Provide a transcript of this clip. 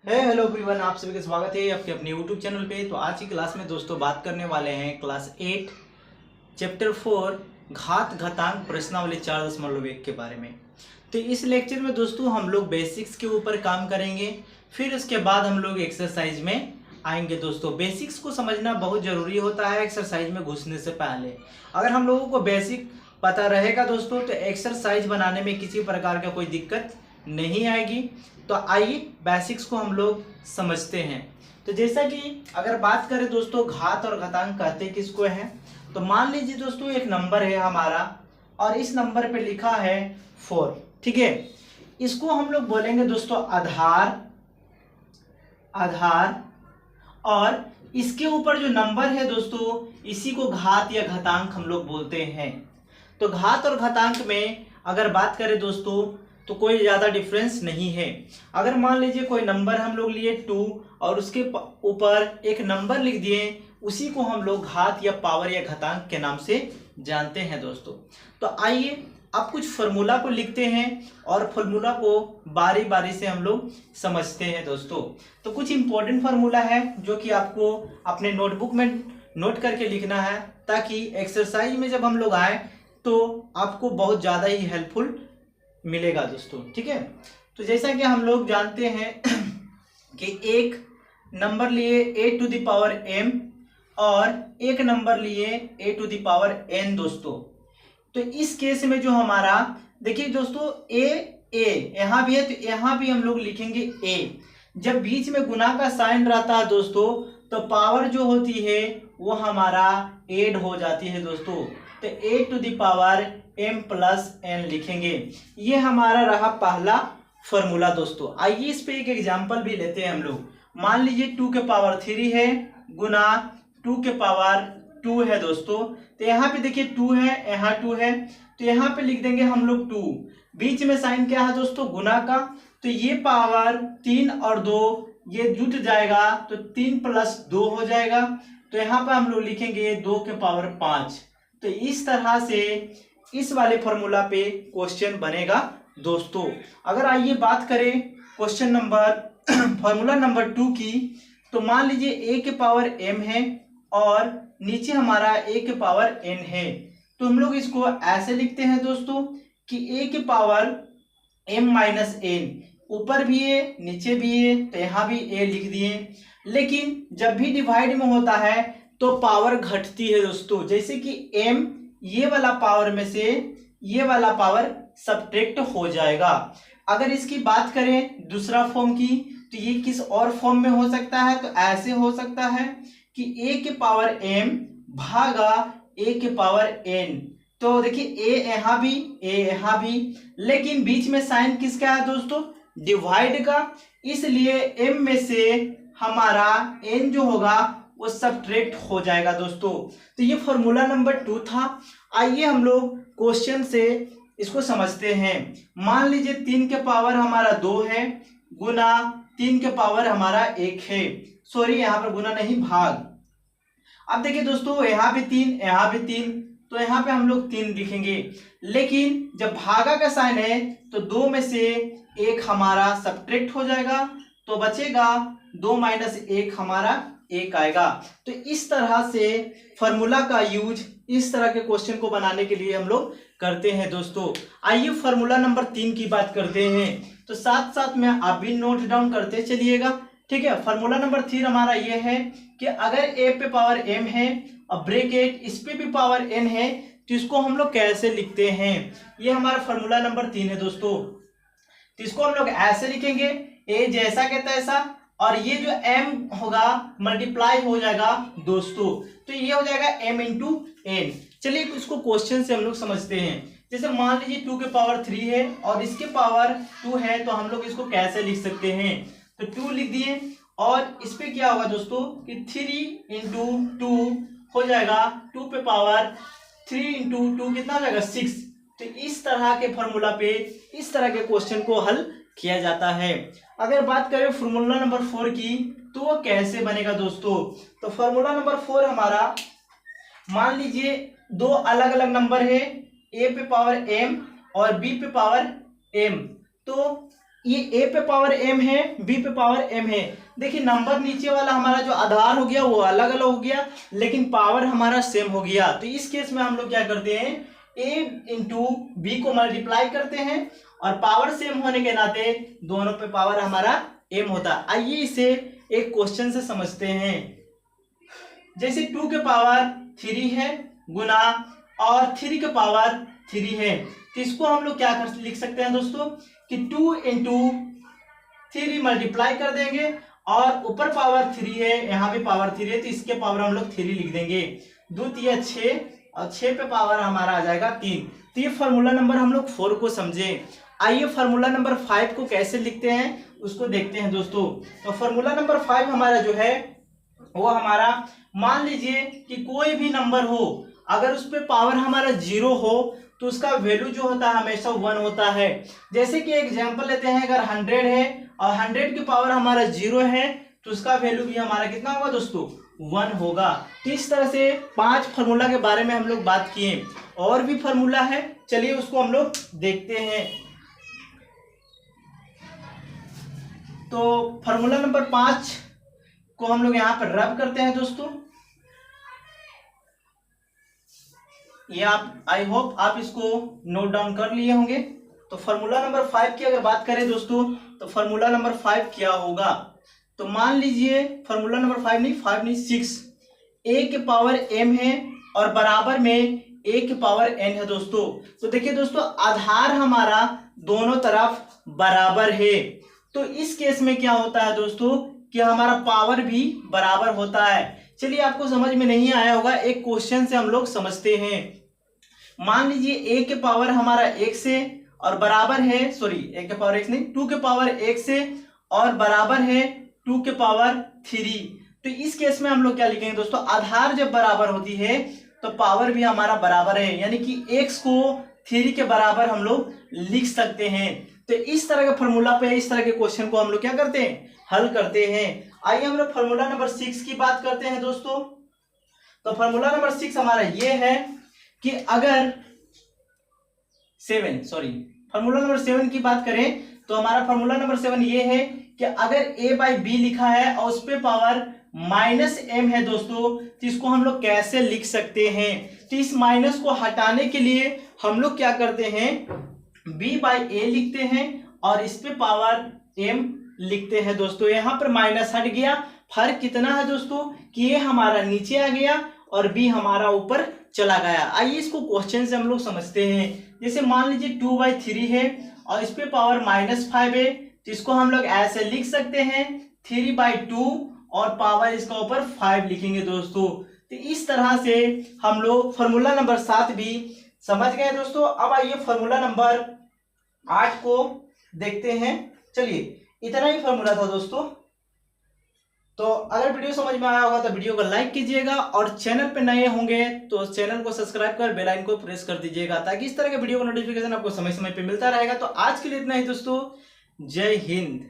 Hello everyone, आप सभी का स्वागत है आपके अपने यूट्यूब चैनल पे। तो आज की क्लास में दोस्तों बात करने वाले हैं क्लास 8 चैप्टर 4 घात घातांक प्रश्नावली 4.1 के बारे में। तो इस लेक्चर में दोस्तों हम लोग बेसिक्स के ऊपर काम करेंगे, फिर उसके बाद हम लोग एक्सरसाइज में आएंगे। दोस्तों बेसिक्स को समझना बहुत ज़रूरी होता है एक्सरसाइज में घुसने से पहले। अगर हम लोगों को बेसिक पता रहेगा दोस्तों तो एक्सरसाइज बनाने में किसी प्रकार का कोई दिक्कत नहीं आएगी। तो आइए बेसिक्स को हम लोग समझते हैं। तो जैसा कि अगर बात करें दोस्तों घात और घातांक कहते किसको हैं, तो मान लीजिए दोस्तों एक नंबर है हमारा और इस नंबर पे लिखा है 4। ठीक है, इसको हम लोग बोलेंगे दोस्तों आधार और इसके ऊपर जो नंबर है दोस्तों इसी को घात या घातांक हम लोग बोलते हैं। तो घात और घातांक में अगर बात करें दोस्तों तो कोई ज़्यादा डिफरेंस नहीं है। अगर मान लीजिए कोई नंबर हम लोग लिए 2 और उसके ऊपर एक नंबर लिख दिए, उसी को हम लोग घात या पावर या घातांक के नाम से जानते हैं दोस्तों। तो आइए अब कुछ फार्मूला को लिखते हैं और फार्मूला को बारी बारी से हम लोग समझते हैं दोस्तों। तो कुछ इंपॉर्टेंट फार्मूला है जो कि आपको अपने नोटबुक में नोट करके लिखना है, ताकि एक्सरसाइज में जब हम लोग आए तो आपको बहुत ज़्यादा ही हेल्पफुल मिलेगा दोस्तों। ठीक है, तो जैसा कि हम लोग जानते हैं कि एक नंबर लिए a to the power m और एक नंबर लिए a to the power n दोस्तों। तो इस केस में जो हमारा देखिए दोस्तों a यहाँ भी है तो यहाँ भी हम लोग लिखेंगे a। जब बीच में गुना का साइन रहता है दोस्तों तो पावर जो होती है वो हमारा ऐड हो जाती है दोस्तों। तो a to the power m plus n लिखेंगे। ये हमारा रहा पहला फॉर्मूला दोस्तों। आइए इस पे एक एग्जांपल भी लेते हैं हम लोग। मान लीजिए 2 के पावर 3 है गुना 2 के पावर 2 है दोस्तों। तो यहाँ पे देखिए 2 है, यहाँ 2 है, तो यहाँ पे लिख देंगे हम लोग 2। बीच में साइन क्या है दोस्तों गुना का, तो ये पावर 3 और 2 ये जुट जाएगा तो 3 प्लस 2 हो जाएगा। तो यहाँ पे हम लोग लिखेंगे 2 के पावर 5। तो इस तरह से इस वाले फॉर्मूला पे क्वेश्चन बनेगा दोस्तों। अगर आइए बात करें क्वेश्चन नंबर फॉर्मूला नंबर 2 की, तो मान लीजिए a के पावर m है और नीचे हमारा a के पावर n है। तो हम लोग इसको ऐसे लिखते हैं दोस्तों कि a के पावर m माइनस n, ऊपर भी है नीचे भी है, तो यहाँ भी a लिख दिए। लेकिन जब भी डिवाइड में होता है तो पावर घटती है दोस्तों। जैसे कि m ये वाला पावर में से ये वाला पावर सब्ट्रैक्ट हो जाएगा। अगर इसकी बात करें दूसरा फॉर्म की, तो ये किस और फॉर्म में हो सकता है, तो ऐसे हो सकता है कि a के पावर m भागा a के पावर n। तो देखिए a यहाँ भी a यहाँ भी, लेकिन बीच में साइन किसका है दोस्तों डिवाइड का, इसलिए m में से हमारा n जो होगा वो सब्ट्रैक्ट हो जाएगा दोस्तों। तो ये फॉर्मूला नंबर 2 था। आइए हम लोग क्वेश्चन से इसको समझते हैं। मान लीजिए 3 के पावर हमारा 2 है गुना 3 के पावर हमारा 1 है, सॉरी यहाँ पर गुना नहीं भाग। अब देखिए दोस्तों यहाँ भी 3 यहाँ भी 3, तो यहाँ पे हम लोग 3 लिखेंगे। लेकिन जब भागा का साइन है तो 2 में से 1 हमारा सब्ट्रैक्ट हो जाएगा, तो बचेगा 2 माइनस 1 हमारा 1 आएगा। तो इस तरह से फॉर्मूला का यूज इस तरह के क्वेश्चन को बनाने के लिए हम लोग करते हैं दोस्तों। आइए फॉर्मूला नंबर 3 की बात करते हैं, तो साथ साथ में आप भी नोट डाउन करते चलिएगा। ठीक है, फॉर्मूला नंबर 3 हमारा ये है कि अगर a पे पावर m है और ब्रैकेट इस पे भी पावर n है, तो इसको हम लोग कैसे लिखते हैं। ये हमारा फॉर्मूला नंबर 3 है दोस्तों। तो इसको हम लोग ऐसे लिखेंगे a जैसा कहता है ऐसा, और ये जो m होगा मल्टीप्लाई हो जाएगा दोस्तों, तो ये हो जाएगा m इंटू n। चलिए इसको क्वेश्चन से हम लोग समझते हैं। जैसे मान लीजिए 2 के पावर 3 है और इसके पावर 2 है, तो हम लोग इसको कैसे लिख सकते हैं, तो 2 लिख दिए और इस पे क्या होगा दोस्तों कि 3 इंटू 2 हो जाएगा, 2 पे पावर 3 इंटू 2 कितना हो जाएगा 6। तो इस तरह के फॉर्मूला पे इस तरह के क्वेश्चन को हल किया जाता है। अगर बात करें फॉर्मूला नंबर 4 की, तो वो कैसे बनेगा दोस्तों। तो फॉर्मूला नंबर 4 हमारा, मान लीजिए 2 अलग अलग नंबर है, a पे पावर m और b पे पावर m। तो ये a पे पावर m है, b पे पावर m है। देखिए नंबर नीचे वाला हमारा जो आधार हो गया वो अलग अलग हो गया, लेकिन पावर हमारा सेम हो गया। तो इस केस में हम लोग क्या करते हैं, a इंटू बी को मल्टीप्लाई करते हैं और पावर सेम होने के नाते दोनों पे पावर हमारा m होता है। आइए इसे एक क्वेश्चन से समझते हैं। जैसे 2 के पावर 3 है गुना और 3 के पावर 3 है, तो इसको हम लोग क्या कर लिख सकते हैं दोस्तों कि 2 इंटू 3 मल्टीप्लाई कर देंगे और ऊपर पावर 3 है, यहाँ भी पावर 3 है, तो इसके पावर हम लोग 3 लिख देंगे। 2 3 6 और 6 पे पावर हमारा आ जाएगा 3। तो ये फॉर्मूला नंबर हम लोग 4 को समझे। आइए फॉर्मूला नंबर 5 को कैसे लिखते हैं उसको देखते हैं दोस्तों। तो फॉर्मूला नंबर 5 हमारा जो है वो हमारा, मान लीजिए कि कोई भी नंबर हो, अगर उस पे पावर हमारा 0 हो तो उसका वैल्यू जो होता है हमेशा 1 होता है। जैसे कि एग्जांपल लेते हैं, अगर 100 है और 100 की पावर हमारा 0 है तो उसका वैल्यू भी हमारा कितना होगा दोस्तों, 1 होगा। तो इस तरह से 5 फार्मूला के बारे में हम लोग बात किए। और भी फार्मूला है, चलिए उसको हम लोग देखते हैं। तो फार्मूला नंबर 5 को हम लोग यहाँ पर रब करते हैं दोस्तों। ये आप, आई होप आप इसको नोट डाउन कर लिए होंगे। तो फार्मूला नंबर 5 की अगर बात करें दोस्तों, तो फार्मूला नंबर 5 क्या होगा, तो मान लीजिए फार्मूला नंबर 5 नहीं 6, a के पावर m है और बराबर में a के पावर n है दोस्तों। तो देखिए दोस्तों आधार हमारा दोनों तरफ बराबर है, तो इस केस में क्या होता है दोस्तों कि हमारा पावर भी बराबर होता है। चलिए आपको समझ में नहीं आया होगा, एक क्वेश्चन से हम लोग समझते हैं। मान लीजिए a के पावर हमारा 1 से और बराबर है, सॉरी a के पावर 1 नहीं 2 के पावर 1 से और बराबर है 2 के पावर 3। तो इस केस में हम लोग क्या लिखेंगे दोस्तों, आधार जब बराबर होती है तो पावर भी हमारा बराबर है, यानी कि x को 3 के बराबर हम लोग लिख सकते हैं। तो इस तरह के फॉर्मूला पे इस तरह के क्वेश्चन को हम लोग क्या करते हैं, हल करते हैं। आइए हम लोग फॉर्मूला नंबर 6 की बात करते हैं दोस्तों। तो फॉर्मूला नंबर 6 हमारा ये है कि अगर फॉर्मूला नंबर 7 की बात करें तो हमारा फॉर्मूला नंबर 7 ये है कि अगर a बाई बी लिखा है और उस पे पावर माइनस m है दोस्तों, तो इसको हम लोग कैसे लिख सकते हैं। तो इस माइनस को हटाने के लिए हम लोग क्या करते हैं, b बाई a लिखते हैं और इस पे पावर m लिखते हैं दोस्तों। यहाँ पर माइनस हट गया, फर्क कितना है दोस्तों कि ये हमारा नीचे आ गया और b हमारा ऊपर चला गया। आइए इसको क्वेश्चन से हम लोग समझते हैं। जैसे मान लीजिए 2/3 है और इस पे पावर -5 है, तो इसको हम लोग ऐसे लिख सकते हैं 3/2 और पावर इसका ऊपर 5 लिखेंगे दोस्तों। तो इस तरह से हम लोग फॉर्मूला नंबर 7 भी समझ गए दोस्तों। अब आइए फॉर्मूला नंबर 8 को देखते हैं। चलिए इतना ही फॉर्मूला था दोस्तों। तो अगर वीडियो समझ में आया होगा तो वीडियो को लाइक कीजिएगा और चैनल पे नए होंगे तो चैनल को सब्सक्राइब कर बेल आइकन को प्रेस कर दीजिएगा, ताकि इस तरह के वीडियो का नोटिफिकेशन आपको समय समय पे मिलता रहेगा। तो आज के लिए इतना ही दोस्तों, जय हिंद।